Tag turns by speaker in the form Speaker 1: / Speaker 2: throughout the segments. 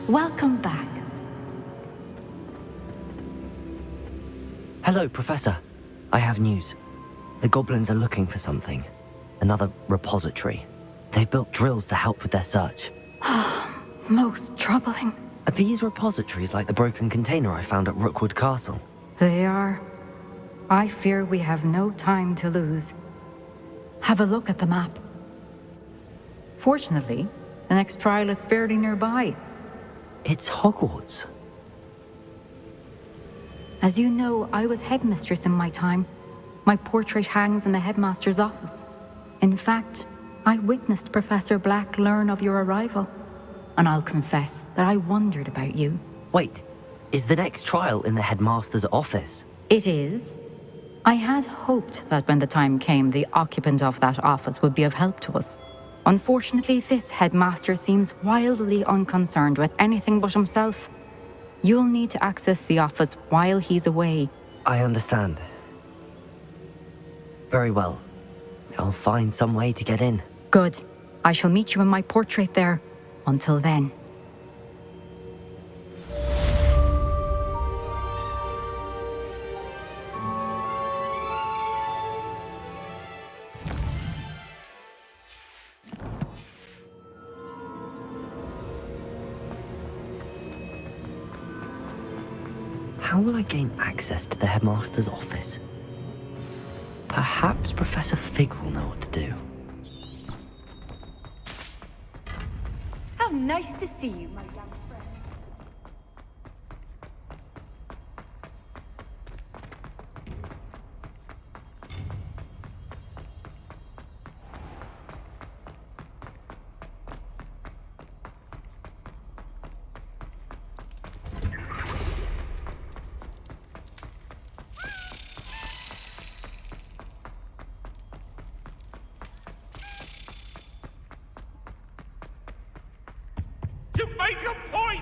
Speaker 1: Welcome back.
Speaker 2: Hello, Professor. I have news. The goblins are looking for something. Another repository. They've built drills to help with their search.
Speaker 1: Most troubling.
Speaker 2: Are these repositories like the broken container I found at Rookwood Castle?
Speaker 1: They are. I fear we have no time to lose. Have a look at the map. Fortunately, the next trial is fairly nearby.
Speaker 2: It's Hogwarts.
Speaker 1: As you know, I was headmistress in my time. My portrait hangs in the headmaster's office. In fact, I witnessed Professor Black learn of your arrival. And I'll confess that I wondered about you.
Speaker 2: Wait, is the next trial in the headmaster's office?
Speaker 1: It is. I had hoped that when the time came, the occupant of that office would be of help to us. Unfortunately, this headmaster seems wildly unconcerned with anything but himself. You'll need to access the office while he's away.
Speaker 2: I understand. Very well. I'll find some way to get in.
Speaker 1: Good. I shall meet you in my portrait there. Until then.
Speaker 2: How will I gain access to the headmaster's office? Perhaps Professor Fig will know what to do.
Speaker 3: How nice to see you, my young friend.
Speaker 4: You've made your point!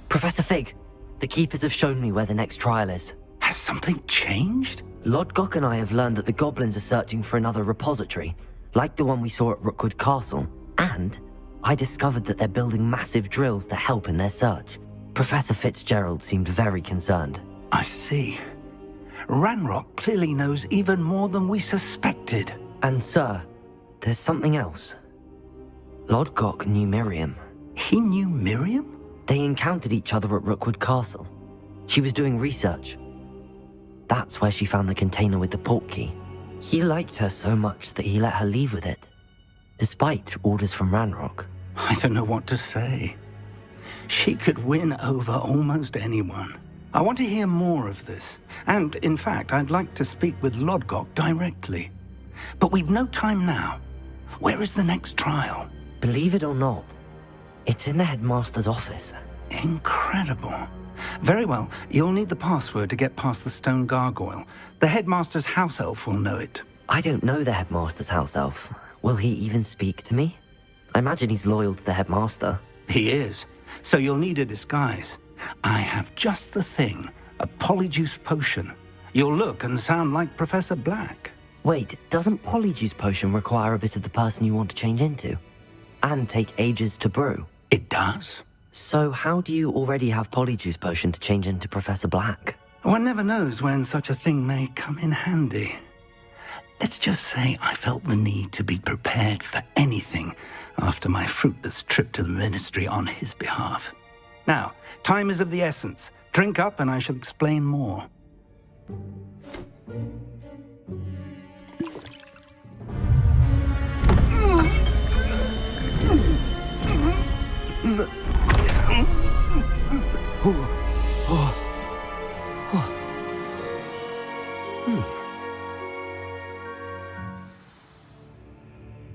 Speaker 2: Professor Fig, the Keepers have shown me where the next trial is.
Speaker 4: Has something changed?
Speaker 2: Lodgok and I have learned that the goblins are searching for another repository, like the one we saw at Rookwood Castle. And I discovered that they're building massive drills to help in their search. Professor Fitzgerald seemed very concerned.
Speaker 4: I see. Ranrock clearly knows even more than we suspected.
Speaker 2: And sir, there's something else. Lodgok knew Miriam.
Speaker 4: He knew Miriam?
Speaker 2: They encountered each other at Rookwood Castle. She was doing research. That's where she found the container with the port key. He liked her so much that he let her leave with it, despite orders from Ranrock.
Speaker 4: I don't know what to say. She could win over almost anyone. I want to hear more of this. And, in fact, I'd like to speak with Lodgok directly. But we've no time now. Where is the next trial?
Speaker 2: Believe it or not, it's in the headmaster's office.
Speaker 4: Incredible. Very well, you'll need the password to get past the stone gargoyle. The headmaster's house elf will know it.
Speaker 2: I don't know the headmaster's house elf. Will he even speak to me? I imagine he's loyal to the headmaster.
Speaker 4: He is. So you'll need a disguise. I have just the thing. A polyjuice potion. You'll look and sound like Professor Black.
Speaker 2: Wait, doesn't Polyjuice Potion require a bit of the person you want to change into? And take ages to brew?
Speaker 4: It does.
Speaker 2: So how do you already have Polyjuice Potion to change into Professor Black?
Speaker 4: One never knows when such a thing may come in handy. Let's just say I felt the need to be prepared for anything after my fruitless trip to the ministry on his behalf. Now, time is of the essence. Drink up and I shall explain more.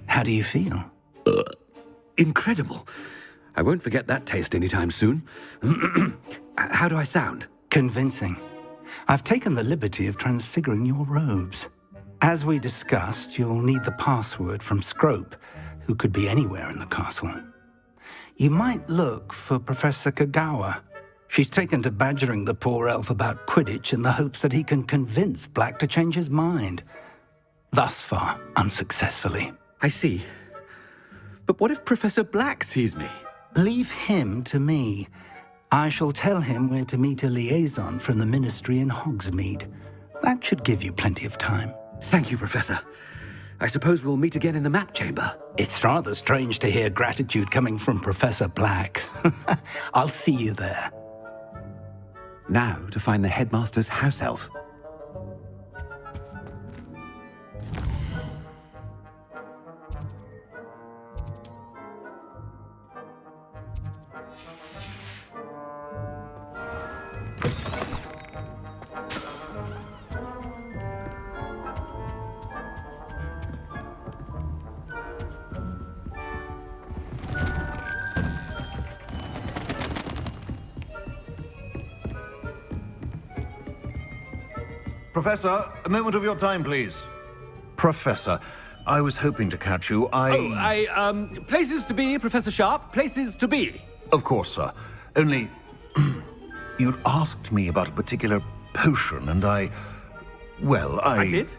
Speaker 4: How do you feel?
Speaker 5: Incredible. I won't forget that taste anytime soon. How do I sound?
Speaker 4: Convincing. I've taken the liberty of transfiguring your robes. As we discussed, you'll need the password from Scrope, who could be anywhere in the castle. You might look for Professor Kagawa. She's taken to badgering the poor elf about Quidditch in the hopes that he can convince Black to change his mind. Thus far, unsuccessfully.
Speaker 5: I see. But what if Professor Black sees me?
Speaker 4: Leave him to me. I shall tell him where to meet a liaison from the ministry in Hogsmeade. That should give you plenty of time.
Speaker 5: Thank you, Professor. I suppose we'll meet again in the map chamber.
Speaker 4: It's rather strange to hear gratitude coming from Professor Black. I'll see you there.
Speaker 5: Now to find the headmaster's house elf.
Speaker 6: Professor, a moment of your time, please. Professor, I was hoping to catch you.
Speaker 5: Places to be, Professor Sharp, places to be.
Speaker 6: Of course, sir. Only, you'd asked me about a particular potion, and I
Speaker 5: did?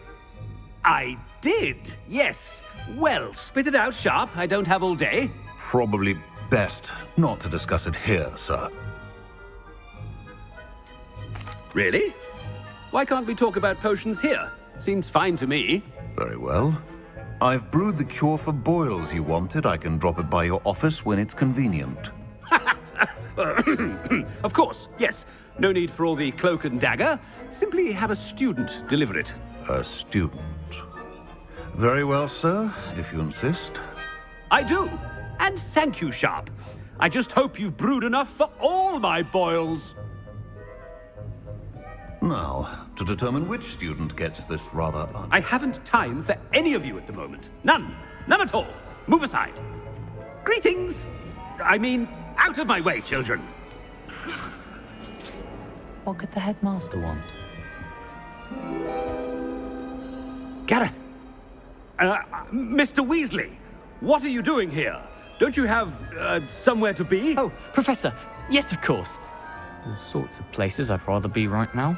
Speaker 5: I did, yes. Well, spit it out, Sharp. I don't have all day.
Speaker 6: Probably best not to discuss it here, sir.
Speaker 5: Really? Why can't we talk about potions here? Seems fine to me.
Speaker 6: Very well. I've brewed the cure for boils you wanted. I can drop it by your office when it's convenient.
Speaker 5: Of course, yes. No need for all the cloak and dagger. Simply have a student deliver it.
Speaker 6: A student. Very well, sir, if you insist.
Speaker 5: I do. And thank you, Sharp. I just hope you've brewed enough for all my boils.
Speaker 6: Now, to determine which student gets this rather
Speaker 5: I haven't time for any of you at the moment. None. None at all. Move aside. Greetings. I mean, out of my way, children.
Speaker 2: What could the headmaster want?
Speaker 5: Gareth. Mr. Weasley, what are you doing here? Don't you have, somewhere to be?
Speaker 7: Oh, Professor. Yes, of course. All sorts of places I'd rather be right now.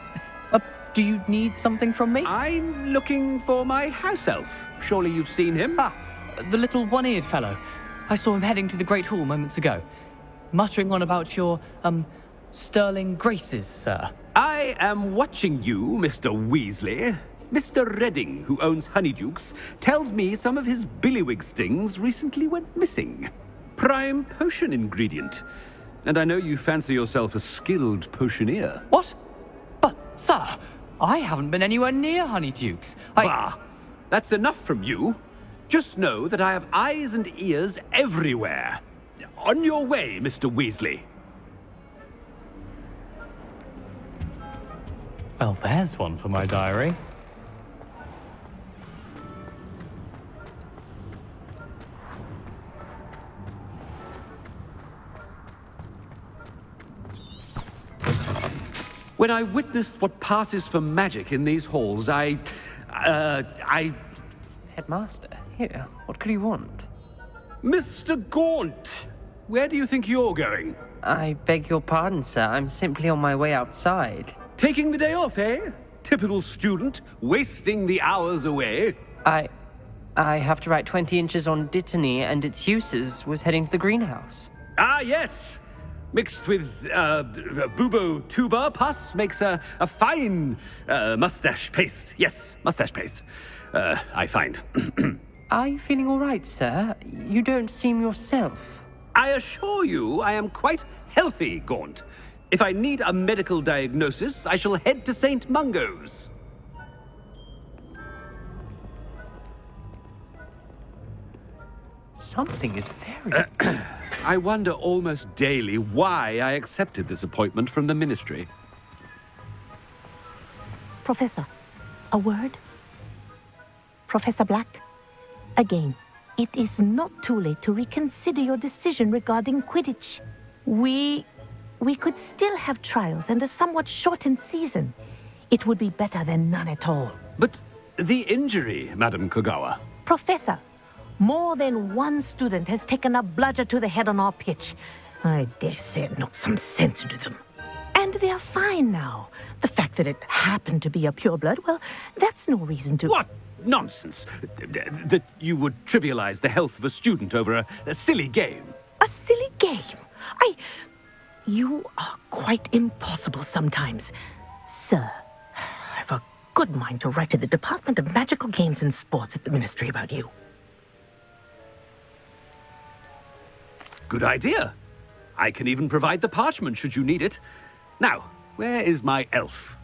Speaker 7: Do you need something from me?
Speaker 5: I'm looking for my house elf. Surely you've seen him?
Speaker 7: Ah, the little one-eared fellow. I saw him heading to the Great Hall moments ago, muttering on about your, sterling graces, sir.
Speaker 5: I am watching you, Mr. Weasley. Mr. Redding, who owns Honeydukes, tells me some of his billywig stings recently went missing. Prime potion ingredient. And I know you fancy yourself a skilled potioneer.
Speaker 7: What? But, sir, I haven't been anywhere near Honeydukes.
Speaker 5: Bah! That's enough from you. Just know that I have eyes and ears everywhere. On your way, Mr. Weasley.
Speaker 7: Well, there's one for my diary.
Speaker 5: When I witnessed what passes for magic in these halls,
Speaker 8: Headmaster, here, what could he want?
Speaker 5: Mr. Gaunt, where do you think you're going?
Speaker 8: I beg your pardon, sir. I'm simply on my way outside.
Speaker 5: Taking the day off, eh? Typical student, wasting the hours away.
Speaker 8: I have to write 20 inches on Dittany and its uses. Was heading to the greenhouse.
Speaker 5: Ah, yes. Mixed with bubo tuber pus makes a fine mustache paste. Yes, mustache paste. I find.
Speaker 8: Are you feeling all right, sir? You don't seem yourself.
Speaker 5: I assure you I am quite healthy, Gaunt. If I need a medical diagnosis, I shall head to St. Mungo's.
Speaker 8: Something is very...
Speaker 5: I wonder almost daily why I accepted this appointment from the Ministry.
Speaker 9: Professor, a word? Professor Black, again, it is not too late to reconsider your decision regarding Quidditch. We could still have trials and a somewhat shortened season. It would be better than none at all.
Speaker 5: But the injury, Madam Kogawa.
Speaker 9: Professor, more than one student has taken a bludger to the head on our pitch. I dare say it knocked some sense into them. And they are fine now. The fact that it happened to be a pureblood, well, that's no reason to...
Speaker 5: What nonsense! That you would trivialize the health of a student over a silly game.
Speaker 9: A silly game? You are quite impossible sometimes. Sir, I've a good mind to write to the Department of Magical Games and Sports at the Ministry about you.
Speaker 5: Good idea. I can even provide the parchment should you need it. Now, where is my elf?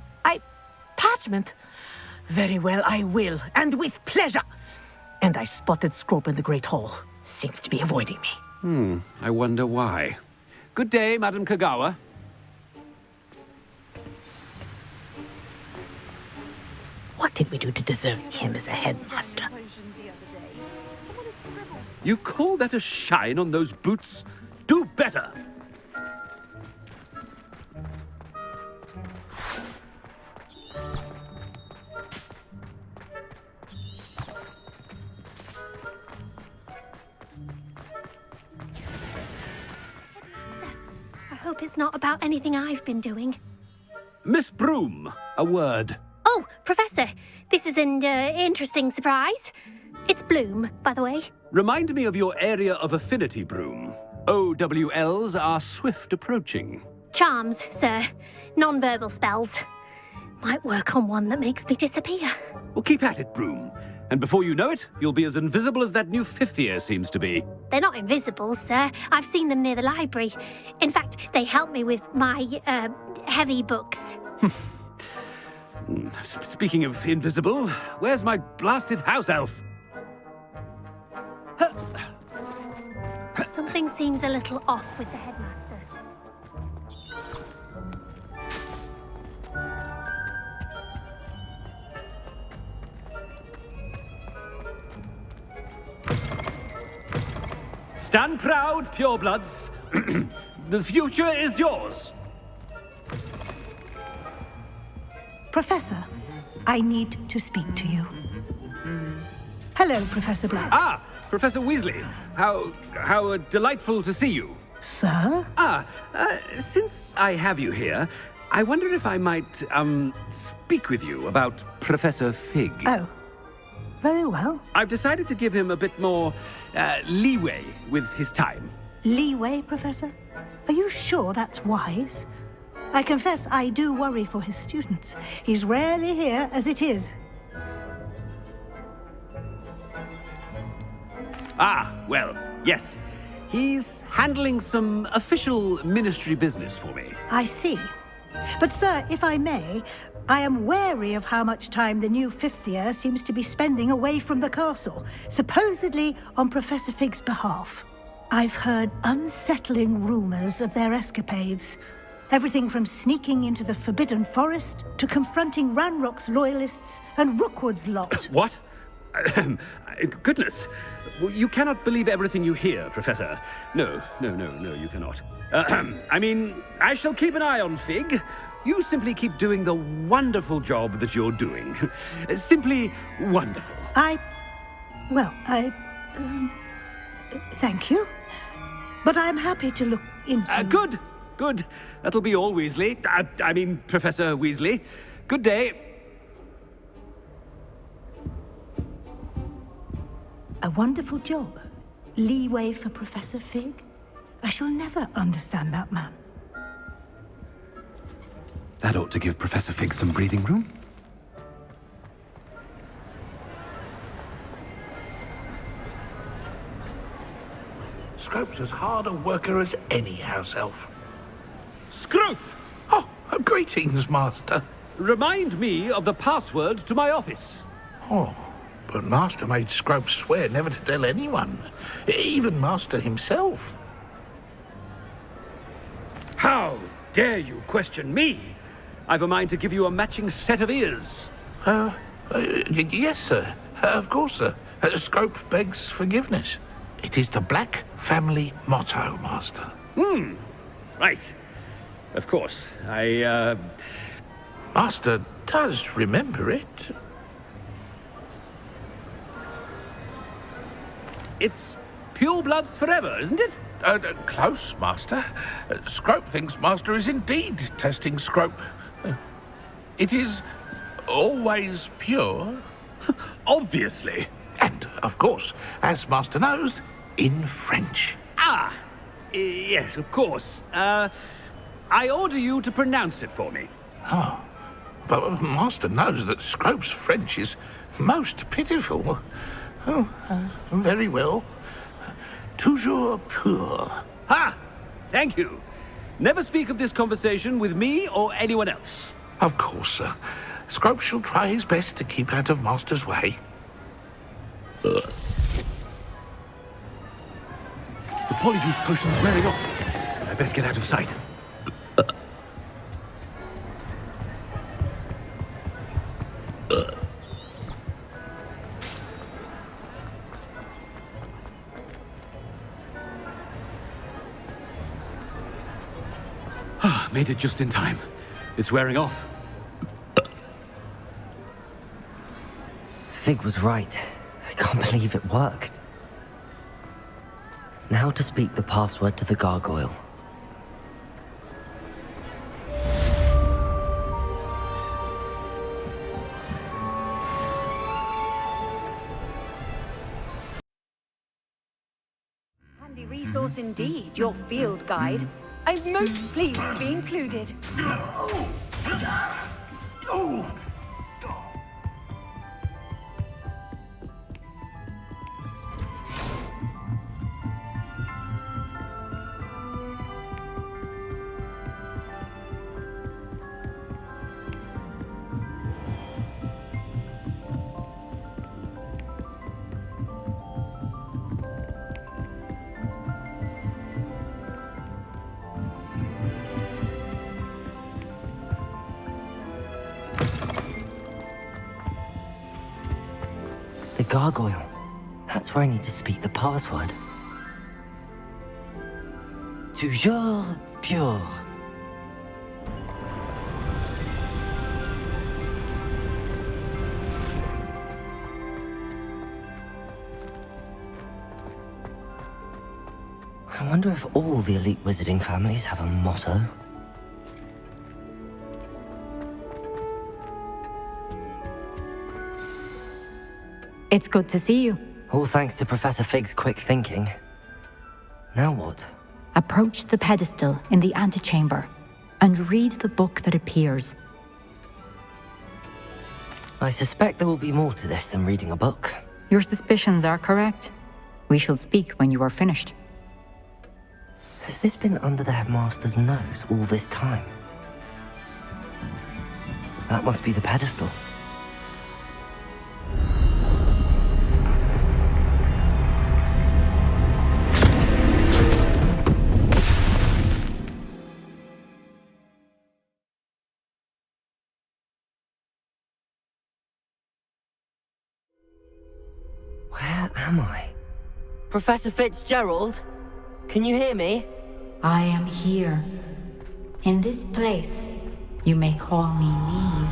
Speaker 9: Parchment? Very well, I will, and with pleasure. And I spotted Scrope in the Great Hall. Seems to be avoiding me.
Speaker 5: I wonder why. Good day, Madam Kogawa.
Speaker 9: What did we do to deserve him as a headmaster?
Speaker 5: You call that a shine on those boots? Do better!
Speaker 10: I hope it's not about anything I've been doing.
Speaker 5: Miss Broom, a word.
Speaker 10: Oh, Professor, this is an interesting surprise. It's Bloom, by the way.
Speaker 5: Remind me of your area of affinity, Broom. OWLs are swift approaching.
Speaker 10: Charms, sir. Non-verbal spells. Might work on one that makes me disappear.
Speaker 5: Well, keep at it, Broom. And before you know it, you'll be as invisible as that new fifth year seems to be.
Speaker 10: They're not invisible, sir. I've seen them near the library. In fact, they help me with my, heavy books.
Speaker 5: Speaking of invisible, where's my blasted house elf?
Speaker 10: Something seems a little off with the headmaster.
Speaker 5: Stand proud, purebloods. The future is yours.
Speaker 11: Professor, I need to speak to you. Hello, Professor Black.
Speaker 5: Ah, Professor Weasley. How delightful to see you.
Speaker 11: Sir?
Speaker 5: Since I have you here, I wonder if I might, speak with you about Professor Fig.
Speaker 11: Oh, very well.
Speaker 5: I've decided to give him a bit more, leeway with his time.
Speaker 11: Leeway, Professor? Are you sure that's wise? I confess I do worry for his students. He's rarely here as it is.
Speaker 5: Ah, well, yes. He's handling some official ministry business for me.
Speaker 11: I see. But, sir, if I may, I am wary of how much time the new fifth year seems to be spending away from the castle, supposedly on Professor Fig's behalf. I've heard unsettling rumors of their escapades. Everything from sneaking into the Forbidden Forest to confronting Ranrock's loyalists and Rookwood's lot.
Speaker 5: What? Goodness. You cannot believe everything you hear, Professor. No, you cannot. I mean, I shall keep an eye on Fig. You simply keep doing the wonderful job that you're doing. Simply wonderful.
Speaker 11: Thank you. But I'm happy to look into...
Speaker 5: Good. That'll be all, Weasley. I mean, Professor Weasley. Good day.
Speaker 11: A wonderful job. Leeway for Professor Fig. I shall never understand that man.
Speaker 5: That ought to give Professor Fig some breathing room.
Speaker 12: Scrope's as hard a worker as any house elf.
Speaker 5: Scrope!
Speaker 12: Oh, greetings, Master.
Speaker 5: Remind me of the password to my office.
Speaker 12: Oh, but Master made Scrope swear never to tell anyone, even Master himself.
Speaker 5: How dare you question me? I've a mind to give you a matching set of ears.
Speaker 12: Yes, sir. Of course, sir. Scrope begs forgiveness. It is the Black family motto, Master.
Speaker 5: Right. Of course.
Speaker 12: Master does remember it.
Speaker 5: It's pure bloods forever, isn't it?
Speaker 12: Close, Master. Scrope thinks Master is indeed testing Scrope. It is always pure.
Speaker 5: Obviously.
Speaker 12: And, of course, as Master knows, in French.
Speaker 5: Yes, of course. I order you to pronounce it for me.
Speaker 12: Oh, but Master knows that Scrope's French is most pitiful. Oh, very well. Toujours pur.
Speaker 5: Ha! Thank you. Never speak of this conversation with me or anyone else.
Speaker 12: Of course, sir. Scrope shall try his best to keep out of Master's way.
Speaker 5: The polyjuice potion's wearing off. I best get out of sight. Made it just in time. It's wearing off.
Speaker 2: Fig was right. I can't believe it worked. Now to speak the password to the gargoyle.
Speaker 3: Handy resource indeed, your field guide. I'm most pleased to be included.
Speaker 2: The gargoyle. That's where I need to speak the password. Toujours pure. I wonder if all the elite wizarding families have a motto.
Speaker 1: It's good to see you.
Speaker 2: All thanks to Professor Fig's quick thinking. Now what?
Speaker 1: Approach the pedestal in the antechamber and read the book that appears.
Speaker 2: I suspect there will be more to this than reading a book.
Speaker 1: Your suspicions are correct. We shall speak when you are finished.
Speaker 2: Has this been under the headmaster's nose all this time? That must be the pedestal. Where am I? Professor Fitzgerald? Can you hear me?
Speaker 1: I am here. In this place, you may call me Neve.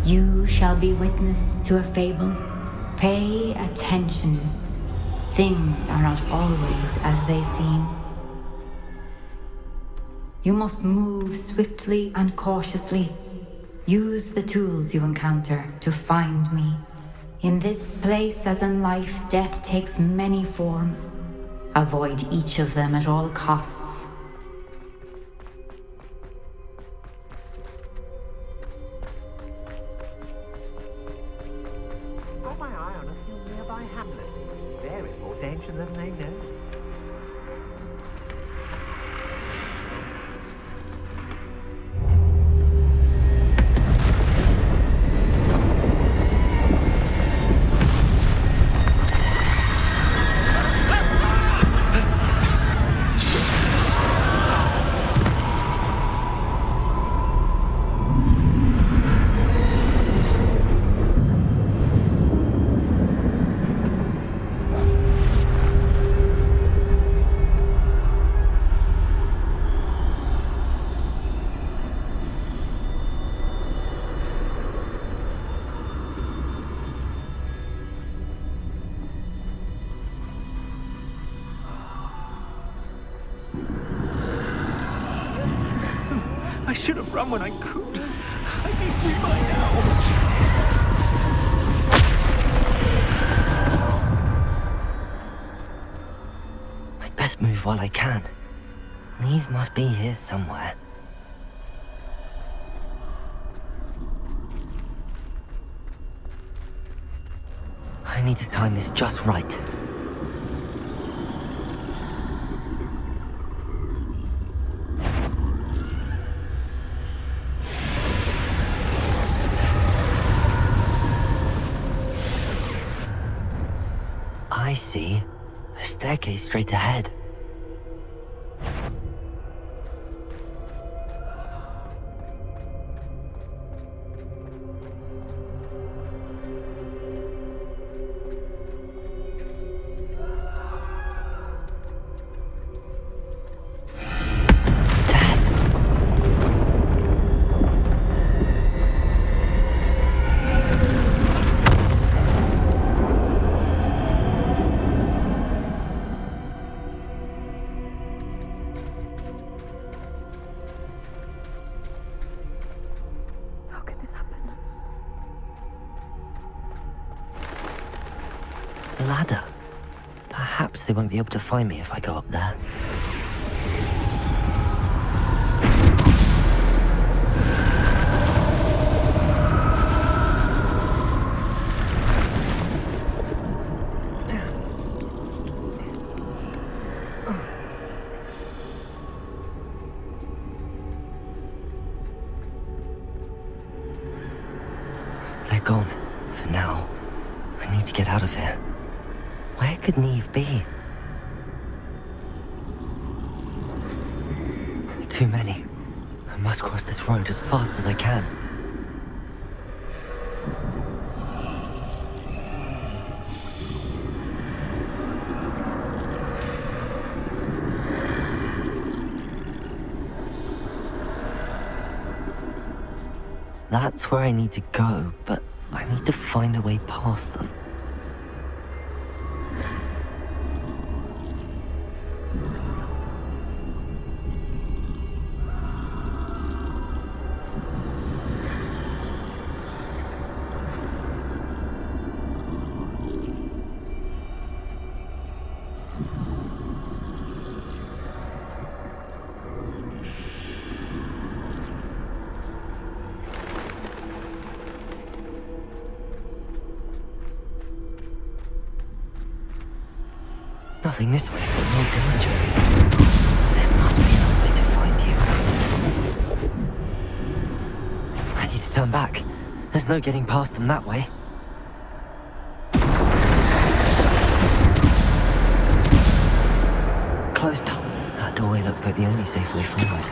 Speaker 1: You shall be witness to a fable. Pay attention. Things are not always as they seem. You must move swiftly and cautiously. Use the tools you encounter to find me. In this place, as in life, death takes many forms. Avoid each of them at all costs.
Speaker 13: Got my eye on a few nearby hamlets. They're in more danger than they know.
Speaker 5: I should have run when I could. I'd be free by now.
Speaker 2: I'd best move while I can. Neve must be here somewhere. I need to time this just right. I see. A staircase straight ahead. Ladder. Perhaps they won't be able to find me if I go up there. They're gone. For now. I need to get out of here. Where could Neve be? Too many. I must cross this road as fast as I can. That's where I need to go, but I need to find a way past them. Nothing this way, but no danger. There must be another way to find you. I need to turn back. There's no getting past them that way. Closed top. That doorway looks like the only safe way forward.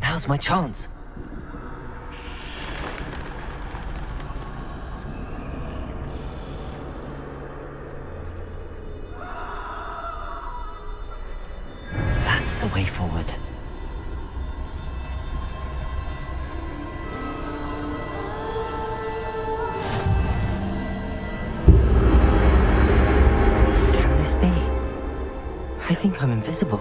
Speaker 2: Now's my chance. That's the way forward. Can this be? I think I'm invisible.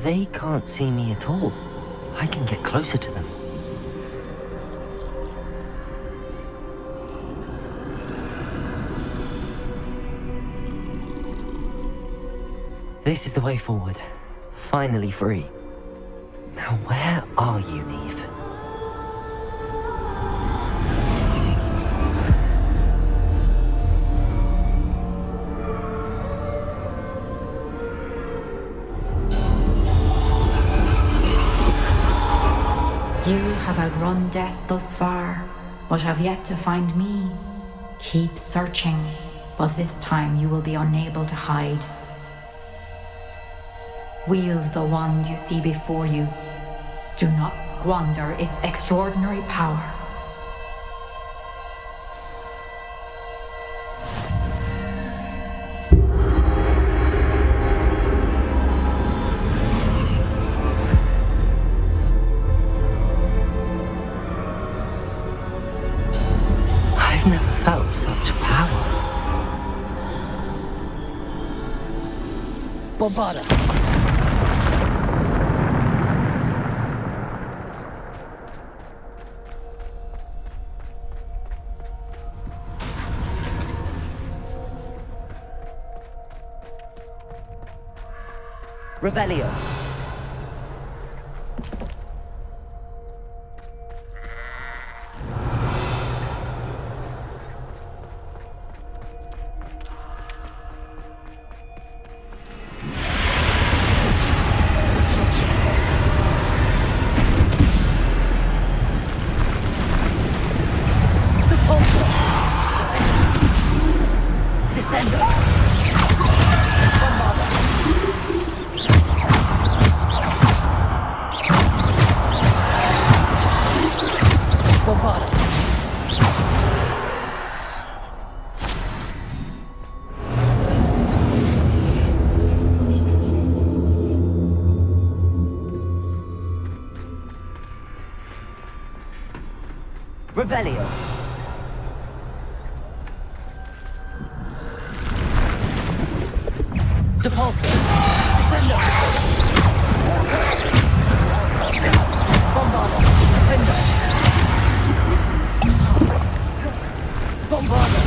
Speaker 2: They can't see me at all. I can get closer to them. This is the way forward. Finally free. Now where are you, Neve?
Speaker 1: You have outrun death thus far, but have yet to find me. Keep searching, but this time you will be unable to hide. Wield the wand you see before you. Do not squander its extraordinary power.
Speaker 2: I've never felt such power.
Speaker 7: Bombarda!
Speaker 2: Revelio. Revelio. Depulso. Descendo. Bombarda. Defender. Bombarda.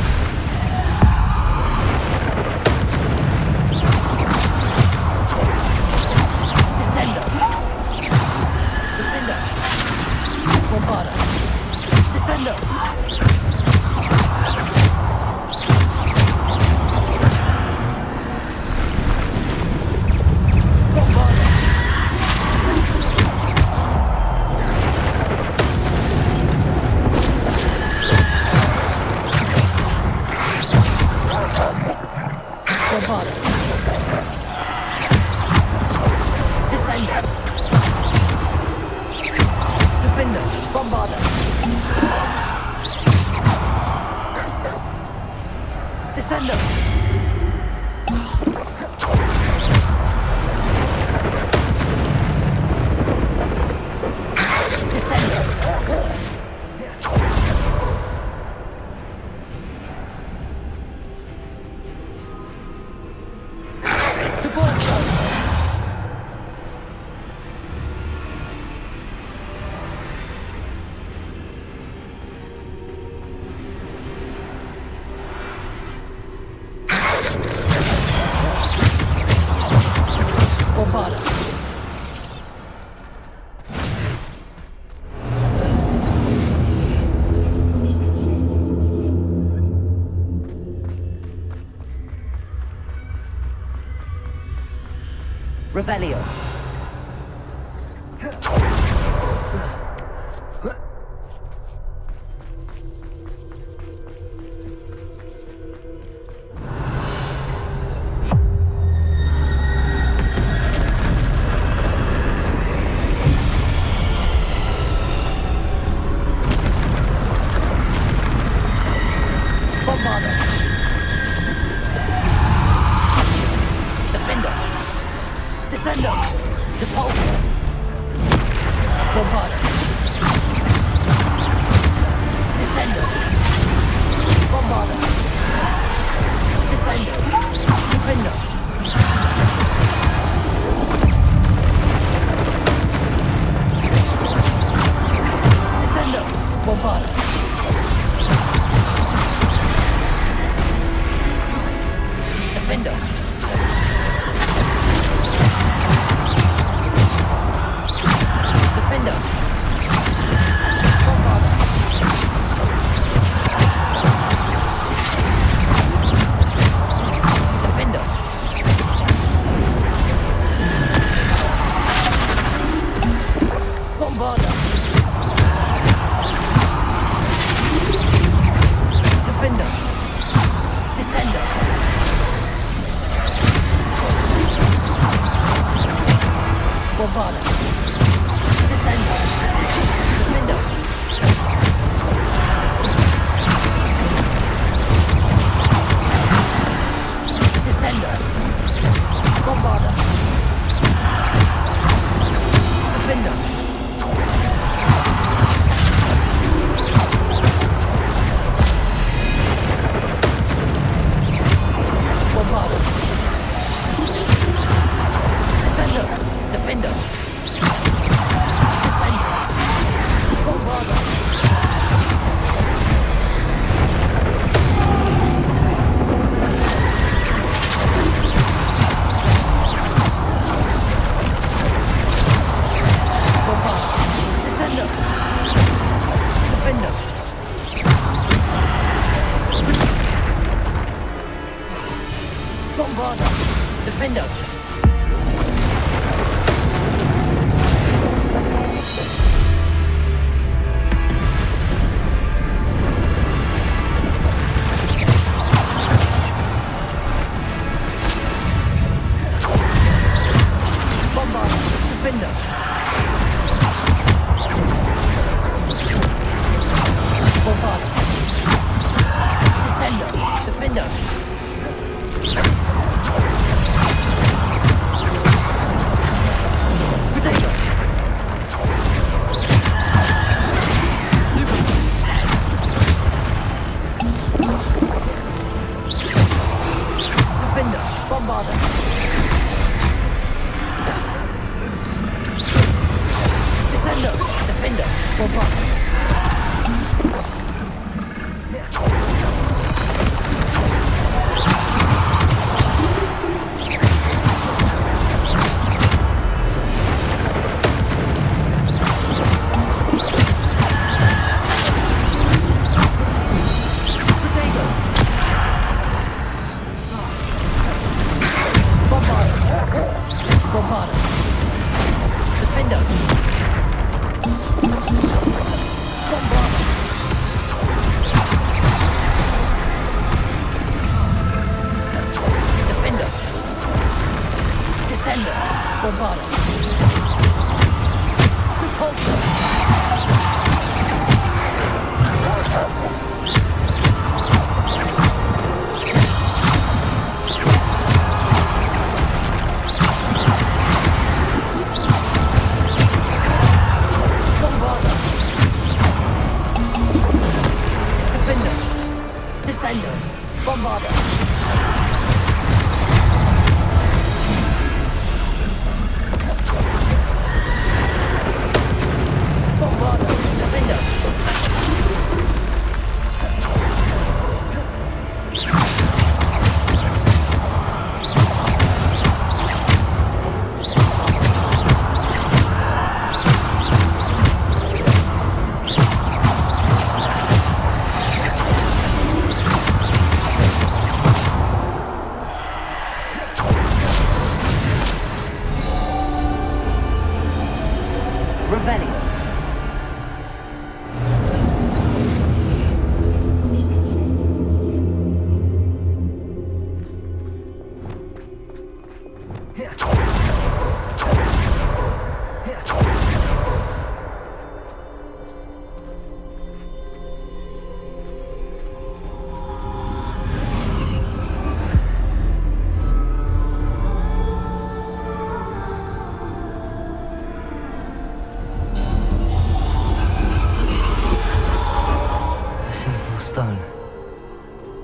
Speaker 2: Descendo. Defender. Bombarda. Descendo. Revelio.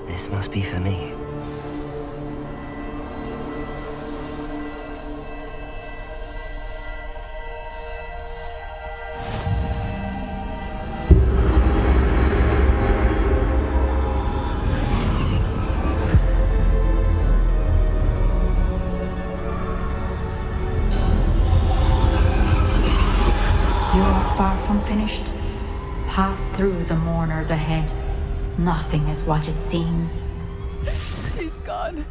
Speaker 2: This must be for me.
Speaker 1: You're far from finished. Pass through the mourners ahead. Nothing is what it seems.
Speaker 14: She's gone.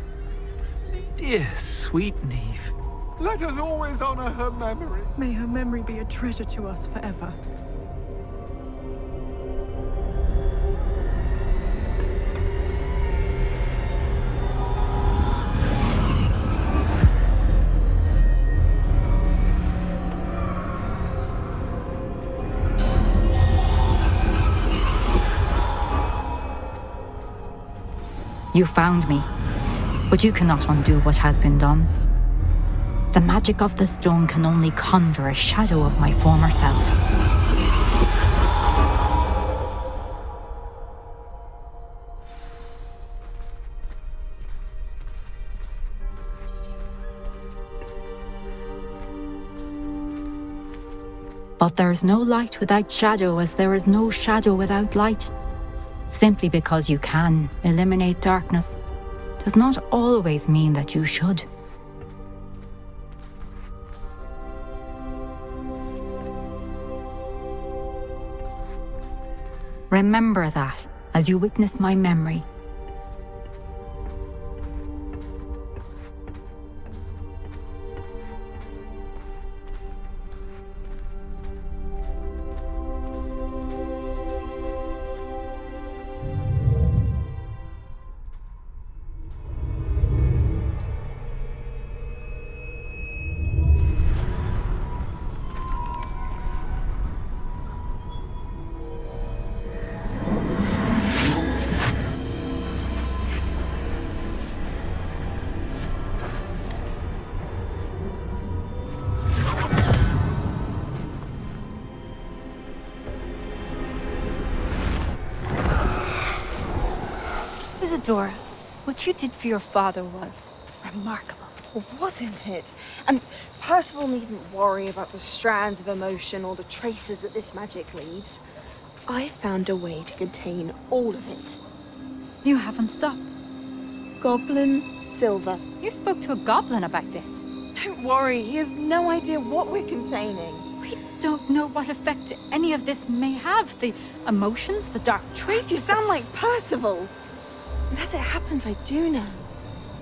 Speaker 15: Dear, sweet Neve.
Speaker 16: Let us always honor her memory.
Speaker 14: May her memory be a treasure to us forever.
Speaker 1: You found me, but you cannot undo what has been done. The magic of the stone can only conjure a shadow of my former self. But there's no light without shadow, as there is no shadow without light. Simply because you can eliminate darkness does not always mean that you should. Remember that as you witness my memory.
Speaker 17: Isadora, what you did for your father was remarkable, wasn't it? And Percival needn't worry about the strands of emotion or the traces that this magic leaves. I found a way to contain all of it.
Speaker 1: You haven't stopped.
Speaker 17: Goblin Silver.
Speaker 1: You spoke to a goblin about this.
Speaker 17: Don't worry, he has no idea what we're containing.
Speaker 1: We don't know what effect any of this may have. The emotions, the dark traits.
Speaker 17: You sound like Percival. And as it happens, I do know.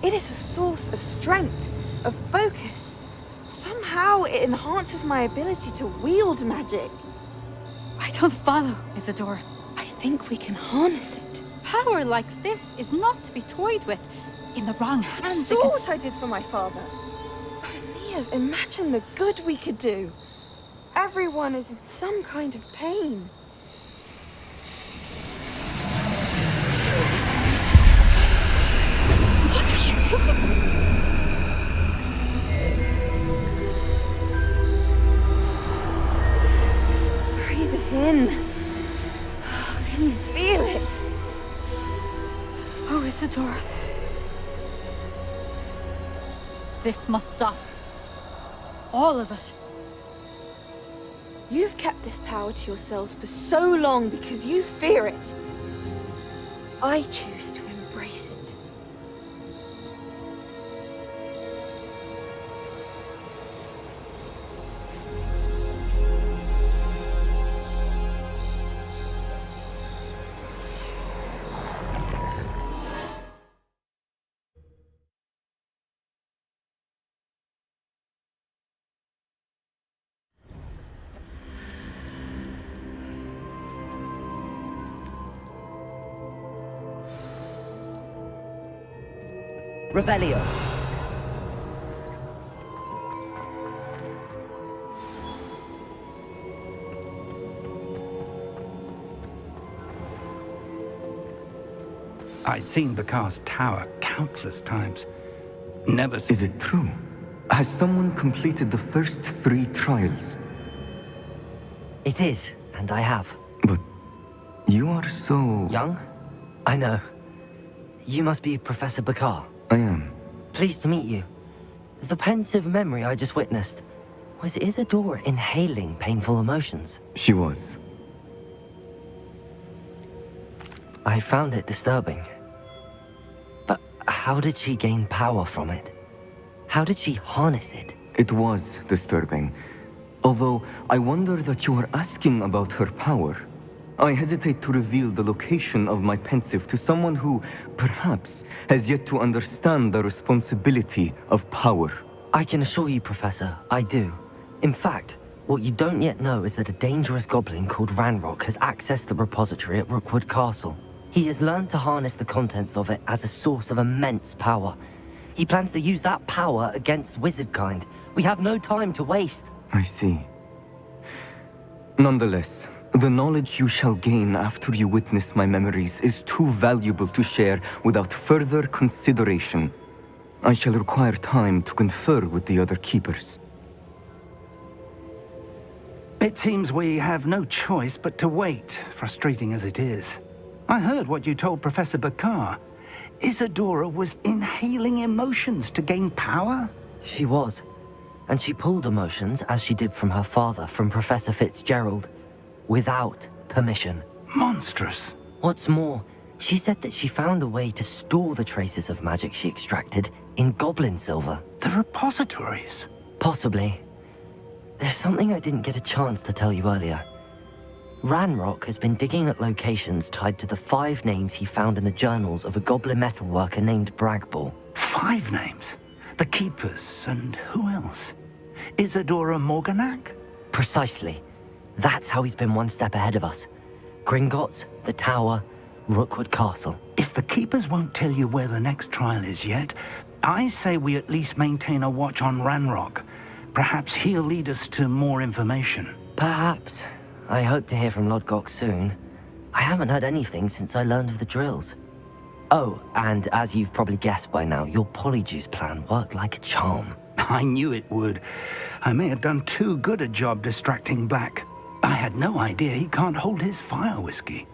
Speaker 17: It is a source of strength, of focus. Somehow it enhances my ability to wield magic.
Speaker 1: I don't follow, Isadora.
Speaker 17: I think we can harness it.
Speaker 1: Power like this is not to be toyed with. In the wrong hands.
Speaker 17: You saw what I did for my father. Oh, Neve, imagine the good we could do. Everyone is in some kind of pain.
Speaker 1: What are you doing?
Speaker 17: Breathe it in. Can you feel it?
Speaker 1: Oh, Isadora. This must stop. All of it.
Speaker 17: You've kept this power to yourselves for so long because you fear it. I choose to embrace it.
Speaker 2: Revelio.
Speaker 4: I'd seen Bakar's tower countless times. Never.
Speaker 18: Is it true? Has someone completed the first 3 trials?
Speaker 2: It is, and I have.
Speaker 18: But you are so...
Speaker 2: young? I know. you must be Professor Bakar.
Speaker 18: I am.
Speaker 2: Pleased to meet you. The pensive memory I just witnessed, was Isadora inhaling painful emotions?
Speaker 18: She was.
Speaker 2: I found it disturbing. But how did she gain power from it? How did she harness it?
Speaker 18: It was disturbing. Although, I wonder that you are asking about her power. I hesitate to reveal the location of my pensive to someone who, perhaps, has yet to understand the responsibility of power.
Speaker 2: I can assure you, Professor, I do. In fact, what you don't yet know is that a dangerous goblin called Ranrock has accessed the repository at Rookwood Castle. He has learned to harness the contents of it as a source of immense power. He plans to use that power against wizardkind. We have no time to waste.
Speaker 18: I see. Nonetheless, the knowledge you shall gain after you witness my memories is too valuable to share without further consideration. I shall require time to confer with the other keepers.
Speaker 4: It seems we have no choice but to wait, frustrating as it is. I heard what you told Professor Bakar. Isadora was inhaling emotions to gain power?
Speaker 2: She was. And she pulled emotions, as she did from her father, from Professor Fitzgerald, without permission.
Speaker 4: Monstrous.
Speaker 2: What's more, she said that she found a way to store the traces of magic she extracted in goblin silver.
Speaker 4: The repositories?
Speaker 2: Possibly. There's something I didn't get a chance to tell you earlier. Ranrock has been digging at locations tied to the 5 names he found in the journals of a goblin metalworker named Bragball.
Speaker 4: 5 names? The Keepers, and who else? Isadora Morganac?
Speaker 2: Precisely. That's how he's been one step ahead of us. Gringotts, the Tower, Rookwood Castle.
Speaker 4: If the Keepers won't tell you where the next trial is yet, I say we at least maintain a watch on Ranrock. Perhaps he'll lead us to more information.
Speaker 2: Perhaps. I hope to hear from Lodgok soon. I haven't heard anything since I learned of the drills. Oh, and as you've probably guessed by now, your Polyjuice plan worked like a charm.
Speaker 4: I knew it would. I may have done too good a job distracting Black. I had no idea he can't hold his fire whiskey.